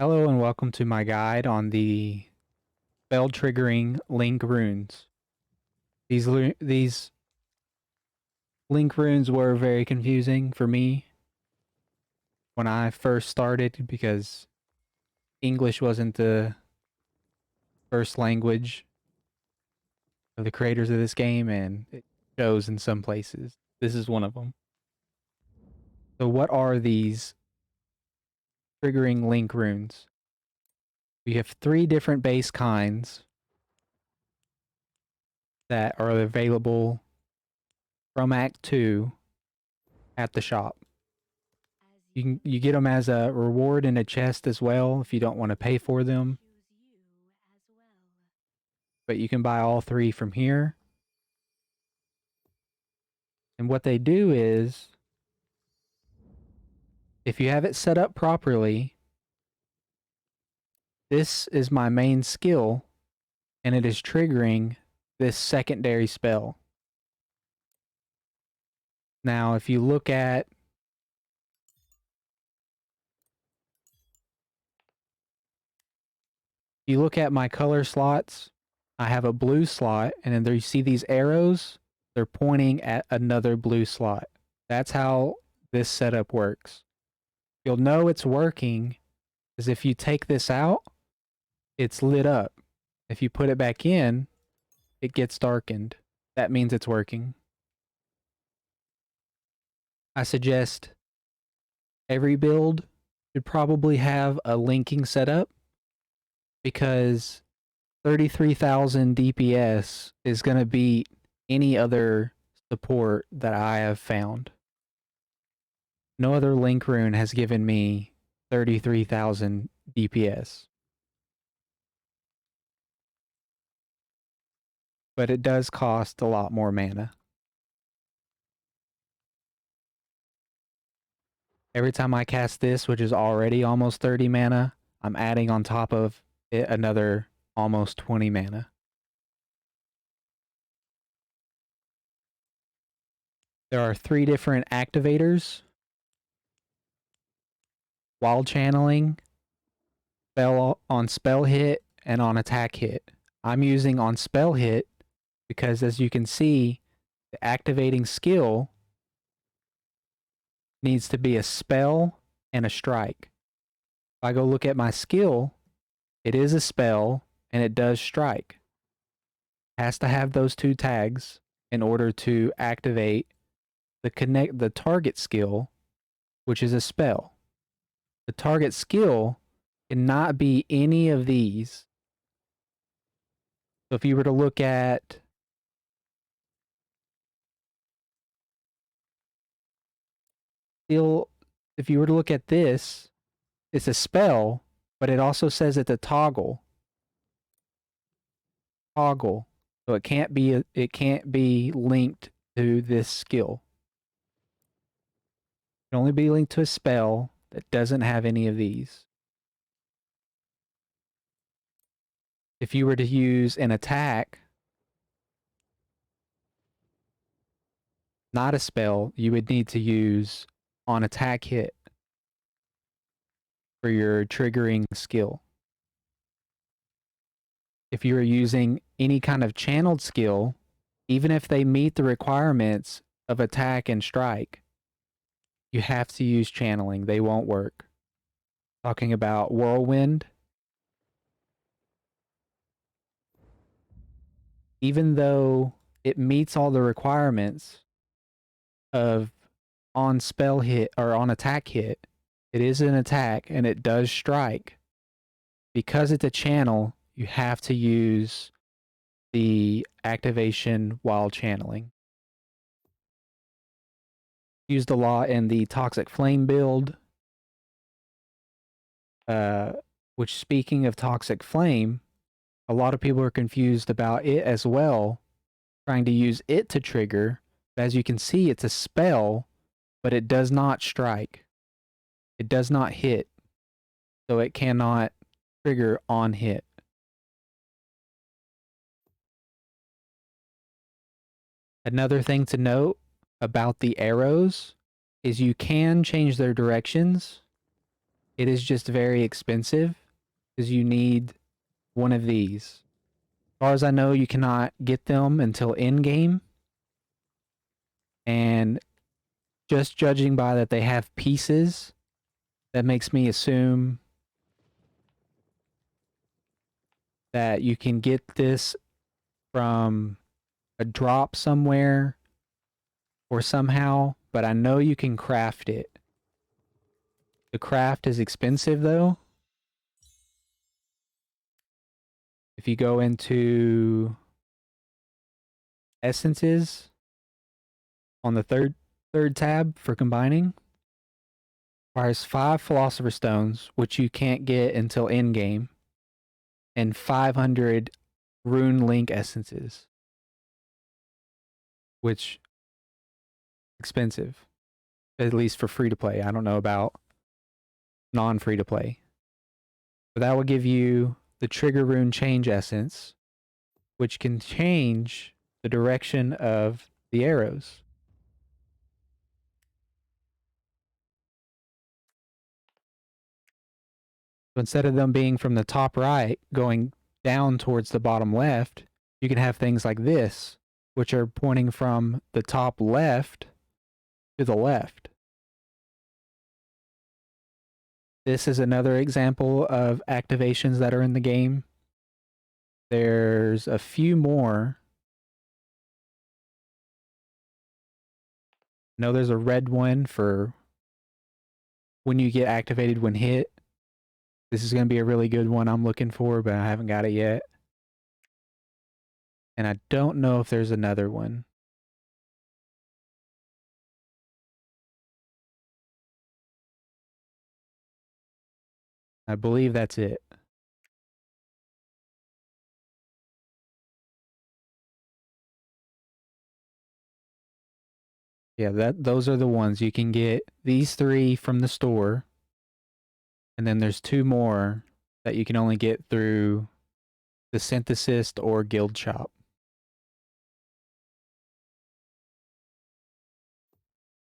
Hello and welcome to my guide on the spell triggering link runes. These link runes were very confusing for me when I first started because English wasn't the first language of the creators of this game, and it shows in some places. This is one of them. So what are these triggering link runes? We have 3 different base kinds that are available from Act 2 at the shop. You get them as a reward in a chest as well if you don't want to pay for them. But you can buy all 3 from here. And what they do is, if you have it set up properly, this is my main skill, and it is triggering this secondary spell. Now, if you look at my color slots, I have a blue slot, and then there you see these arrows. They're pointing at another blue slot. That's how this setup works. You'll know it's working is if you take this out, it's lit up. If you put it back in, it gets darkened. That means it's working. I suggest every build should probably have a linking setup because 33,000 DPS is going to beat any other support that I have found. No other link rune has given me 33,000 DPS. But it does cost a lot more mana. Every time I cast this, which is already almost 30 mana, I'm adding on top of it another almost 20 mana. There are 3 different activators: wild channeling, spell hit, and on attack hit. I'm using on spell hit because, as you can see, the activating skill needs to be a spell and a strike. If I go look at my skill, it is a spell and it does strike. It has to have those 2 tags in order to activate the target skill, which is a spell. The target skill cannot be any of these. So if you were to look at if you were to look at this, it's a spell, but it also says it's a toggle. So it can't be linked to this skill. It can only be linked to a spell that doesn't have any of these. If you were to use an attack, not a spell, you would need to use on attack hit for your triggering skill. If you are using any kind of channeled skill, even if they meet the requirements of attack and strike, you have to use channeling. They won't work. Talking about whirlwind, even though it meets all the requirements of on spell hit or on attack hit, it is an attack and it does strike. Because it's a channel, you have to use the activation while channeling. Used a lot in the Toxic Flame build. Which, speaking of Toxic Flame, a lot of people are confused about it as well, trying to use it to trigger. As you can see, it's a spell, but it does not strike. It does not hit, so it cannot trigger on hit. Another thing to note about the arrows is you can change their directions it is just very expensive because you need one of these. As far as I know, you cannot get them until end game. And just judging by that they have pieces, that makes me assume that you can get this from a drop somewhere or somehow, but I know you can craft it. The craft is expensive though. If you go into essences on the third tab for combining, requires 5 philosopher stones, which you can't get until end game, and 500 rune link essences, which expensive, at least for free to play. I don't know about non free to play. But that will give you the trigger rune change essence, which can change the direction of the arrows. So instead of them being from the top right going down towards the bottom left, you can have things like this, which are pointing from the top left to the left. This is another example of activations that are in the game. There's a few more. I know there's a red one for when you get activated when hit. This is going to be a really good one I'm looking for, but I haven't got it yet. And I don't know if there's another one. I believe that's it. Yeah, those are the ones. You can get these 3 from the store. And then there's 2 more that you can only get through the synthesist or guild shop.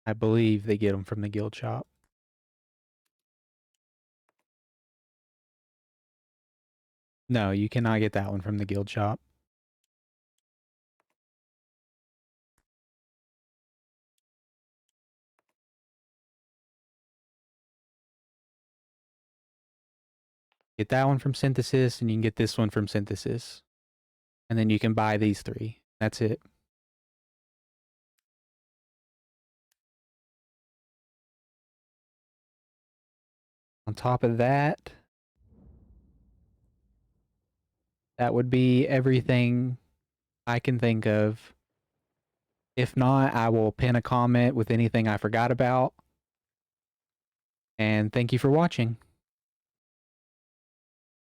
I believe they get them from the guild shop. No, you cannot get that one from the guild shop. Get that one from synthesis, and you can get this one from synthesis. And then you can buy these 3. That's it. On top of that, that would be everything I can think of. If not, I will pin a comment with anything I forgot about. And thank you for watching.